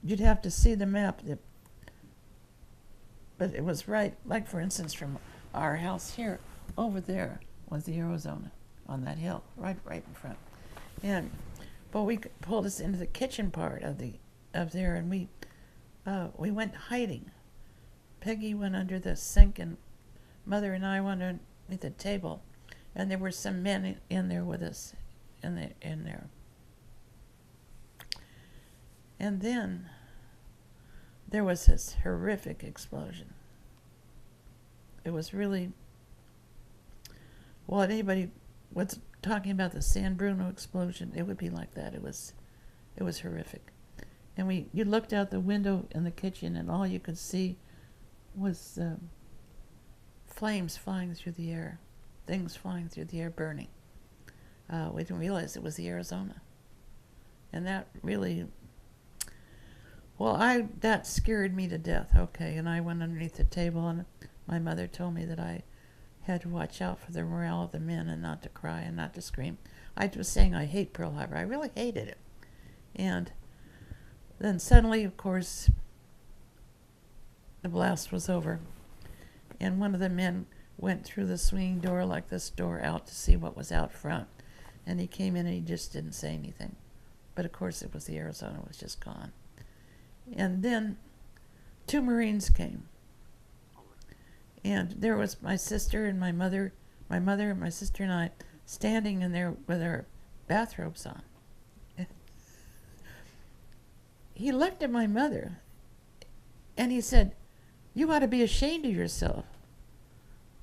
you'd have to see the map. But it was right, like for instance, from our house here, over there was the Arizona on that hill, right in front. And but we pulled us into the kitchen part of there, and we went hiding. Peggy went under the sink, and Mother and I went underneath the table, and there were some men in there with us, in there. And then there was this horrific explosion. It was really, well, anybody was talking about the San Bruno explosion, it would be like that. It was horrific. And you looked out the window in the kitchen, and all you could see was flames flying through the air, things flying through the air, burning. We didn't realize it was the Arizona. And that really, well, that scared me to death, okay. And I went underneath the table, and my mother told me that I had to watch out for the morale of the men and not to cry and not to scream. I was saying I hate Pearl Harbor. I really hated it. And then suddenly, of course, the blast was over. And one of the men went through the swinging door like this door out to see what was out front. And he came in and he just didn't say anything. But of course it was the Arizona, was just gone. And then 2 Marines came. And there was my sister and my mother and my sister and I standing in there with our bathrobes on. He looked at my mother and he said, "You ought to be ashamed of yourself.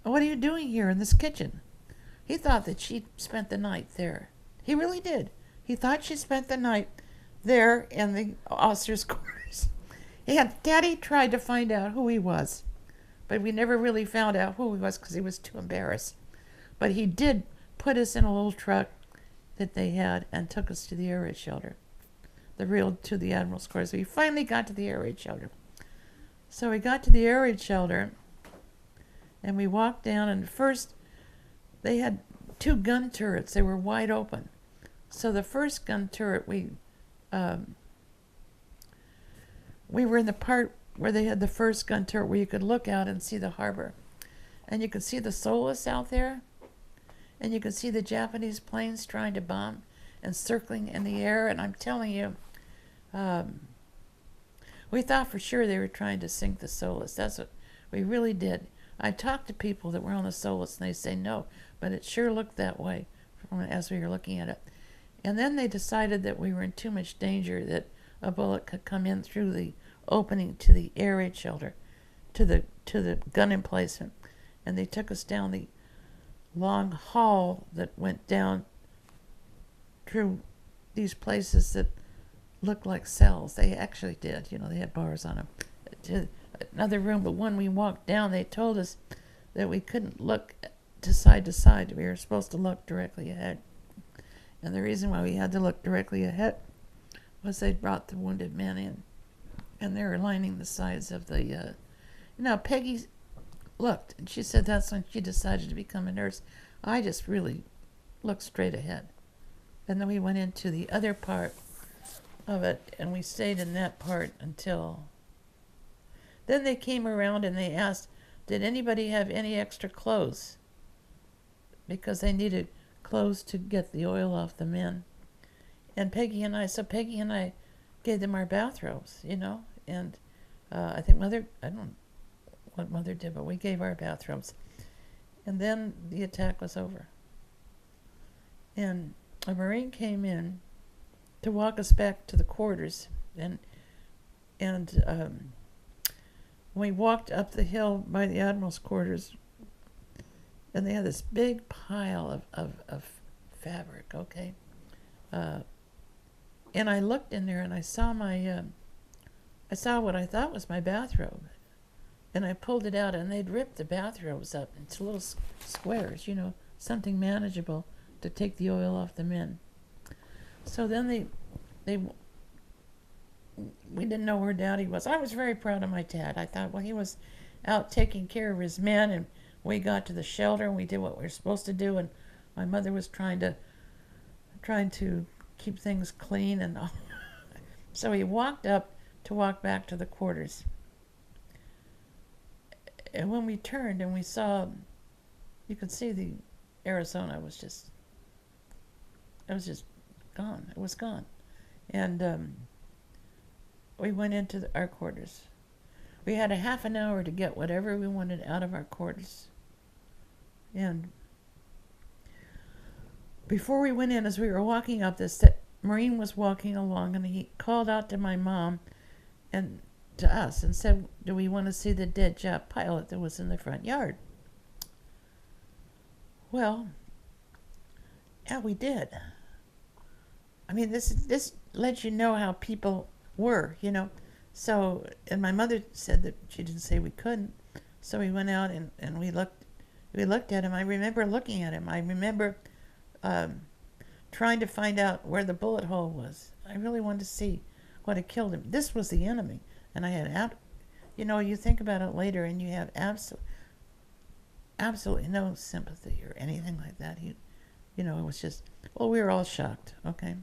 What are you doing here in this kitchen?" He thought that she spent the night there. He really did. He thought she spent the night there in the officers' quarters. And Daddy tried to find out who he was, but we never really found out who he was because he was too embarrassed. But he did put us in a little truck that they had and took us to the air raid shelter, to the Admiral's quarters. So we finally got to the air raid shelter. So we got to the air raid shelter, and we walked down, and first they had 2 gun turrets. They were wide open. So the first gun turret, we were in the part where they had the first gun turret where you could look out and see the harbor. And you could see the Solus out there, and you could see the Japanese planes trying to bomb and circling in the air. And I'm telling you, we thought for sure they were trying to sink the Solus. That's what we really did. I talked to people that were on the Solus, and they say no, but it sure looked that way as we were looking at it. And then they decided that we were in too much danger, that a bullet could come in through the opening to the air raid shelter, to the gun emplacement. And they took us down the long hall that went down through these places that looked like cells. They actually did, they had bars on them, to another room. But when we walked down, they told us that we couldn't look to side. We were supposed to look directly ahead. And the reason why we had to look directly ahead was they brought the wounded men in, and they were lining the sides of the, Peggy looked, and she said that's when she decided to become a nurse. I just really looked straight ahead. And then we went into the other part of it, and we stayed in that part until, then they came around and they asked, did anybody have any extra clothes? Because they needed clothes to get the oil off the men. And Peggy and I gave them our bathrobes, and I think Mother, I don't know what Mother did, but we gave our bathrobes. And then the attack was over. And a Marine came in to walk us back to the quarters, and we walked up the hill by the Admiral's quarters, and they had this big pile of fabric, okay? And I looked in there, and I saw I saw what I thought was my bathrobe. And I pulled it out, and they'd ripped the bathrobes up into little squares, something manageable to take the oil off the men. So then we didn't know where Daddy was. I was very proud of my dad. I thought, well, he was out taking care of his men, and we got to the shelter, and we did what we were supposed to do, and my mother was trying to keep things clean and all. So he walked up to walk back to the quarters. And when we turned and we saw, you could see the Arizona was just gone. It was gone. And we went into our quarters. We had a half an hour to get whatever we wanted out of our quarters. And before we went in, as we were walking up this, the Marine was walking along, and he called out to my mom and to us and said, do we want to see the dead Jap pilot that was in the front yard? Well, yeah, we did. I mean, this lets you know how people were, you know. So, and my mother said that she didn't say we couldn't. So we went out and we looked at him. I remember looking at him. I remember trying to find out where the bullet hole was. I really wanted to see what had killed him. This was the enemy. And I had, you know, you think about it later and you have absolutely no sympathy or anything like that. You know, it was just, well, we were all shocked, okay?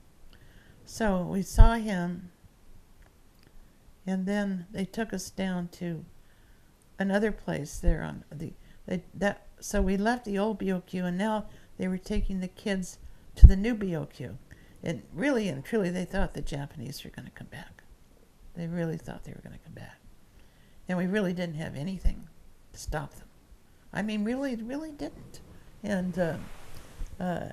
So we saw him, and then they took us down to another place there on so we left the old BOQ, and now they were taking the kids to the new BOQ. And really and truly, they thought the Japanese were going to come back. They really thought they were going to come back. And we really didn't have anything to stop them. I mean, really didn't. And the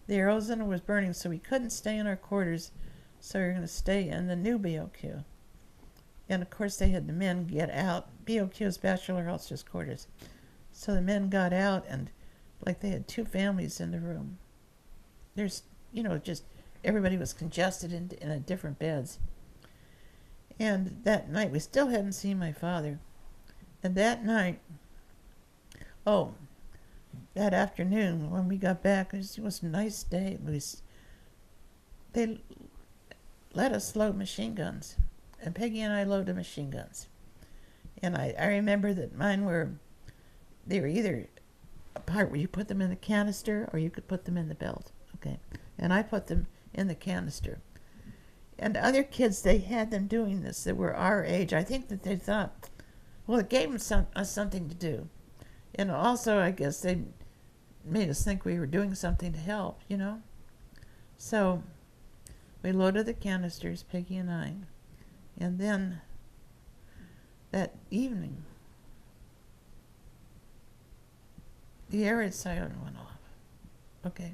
Arizona was burning, so we couldn't stay in our quarters, so we were going to stay in the new BOQ. And of course, they had the men get out. BOQ is Bachelor Officers' Quarters. So the men got out, and like they had two families in the room. There's, you know, just everybody was congested in different beds. And that night, we still hadn't seen my father. And that night, that afternoon when we got back, it was a nice day. They let us load machine guns. And Peggy and I loaded machine guns. And I remember that mine they were either a part where you put them in the canister or you could put them in the belt. Okay. And I put them in the canister. And other kids, they had them doing this that were our age. I think that they thought, well, it gave them us something to do. And also, I guess they made us think we were doing something to help, you know. So we loaded the canisters, Peggy and I. And then that evening, the air raid siren went off. Okay.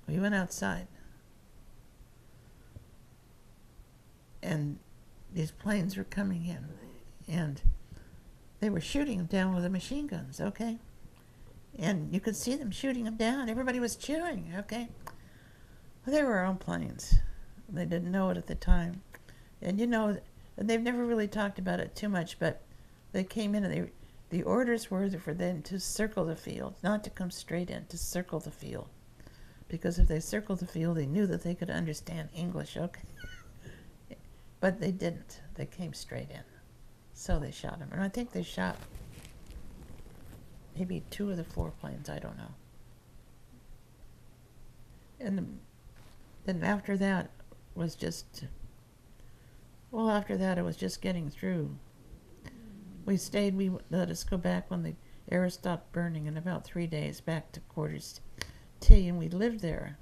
We went outside. And these planes were coming in. And they were shooting them down with the machine guns, okay? And you could see them shooting them down. Everybody was cheering, okay? Well, they were our own planes. They didn't know it at the time. And you know, they've never really talked about it too much, but they came in and the orders were for them to circle the field, not to come straight in, to circle the field. Because if they circled the field, they knew that they could understand English, okay? But they didn't. They came straight in. So they shot him. And I think they shot maybe 2 of the 4 planes. I don't know. And then after that was just, well, after that it was just getting through. We stayed. We let us go back when the air stopped burning in about 3 days back to quarters T, and we lived there.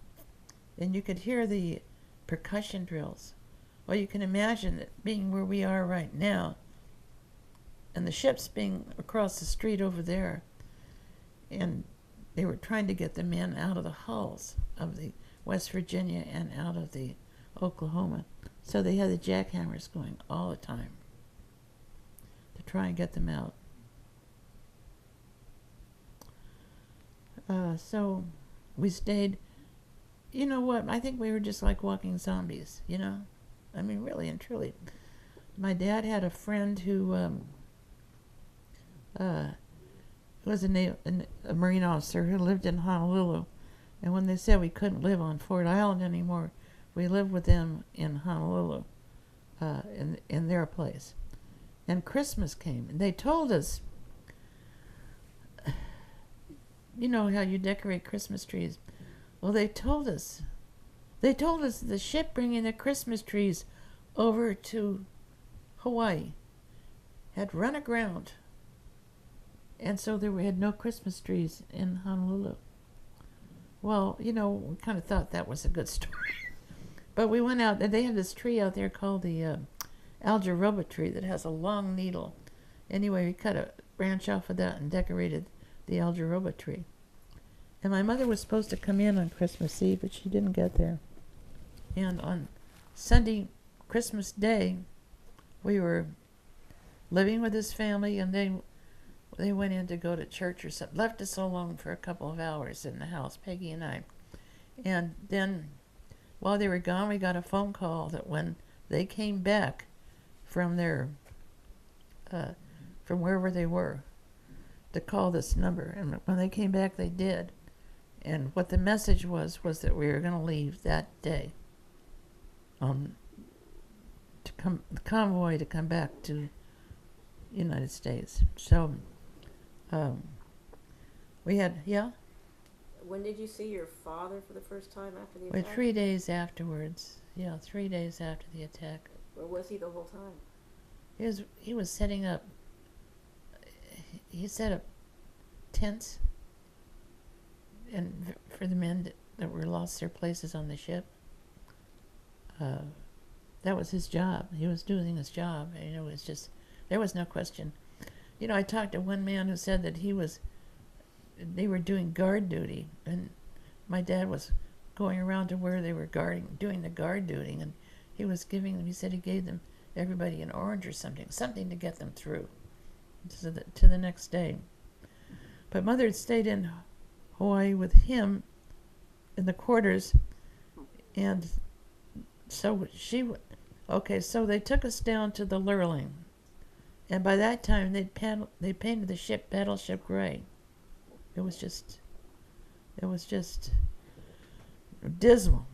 And you could hear the percussion drills. Well, you can imagine it being where we are right now, and the ships being across the street over there, and they were trying to get the men out of the hulls of the West Virginia and out of the Oklahoma. So they had the jackhammers going all the time to try and get them out. So we stayed. You know what? I think we were just like walking zombies, you know? I mean, really and truly. My dad had a friend who was a Marine officer who lived in Honolulu. And when they said we couldn't live on Fort Island anymore, we lived with them in Honolulu, in their place. And Christmas came, and they told us, you know how you decorate Christmas trees. Well, they told us the ship bringing the Christmas trees over to Hawaii had run aground, and so we had no Christmas trees in Honolulu. Well, we kind of thought that was a good story. But we went out, and they had this tree out there called the algaroba tree that has a long needle. Anyway, we cut a branch off of that and decorated the algaroba tree. And my mother was supposed to come in on Christmas Eve, but she didn't get there. And on Sunday, Christmas Day, we were living with his family, and they went in to go to church or something. Left us alone for a couple of hours in the house, Peggy and I. And then, while they were gone, we got a phone call that when they came back from from wherever they were, to call this number. And when they came back, they did. And what the message was that we were going to leave that day. The convoy to come back to United States. So we had, yeah? When did you see your father for the first time after the attack? 3 days afterwards. Yeah, 3 days after the attack. Where was he the whole time? He was setting up. He set up tents, and for the men that were lost their places on the ship. That was his job. He was doing his job. It was just, there was no question. I talked to one man who said that they were doing guard duty, and my dad was going around to where they were doing the guard duty, and he said he gave them, everybody, an orange or something to get them through to the next day. But Mother had stayed in Hawaii with him in the quarters, and so so they took us down to the Lurling, and by that time they painted the ship Battleship Gray. It was just dismal.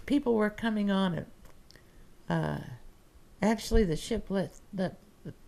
People were coming on it. Actually, the ship let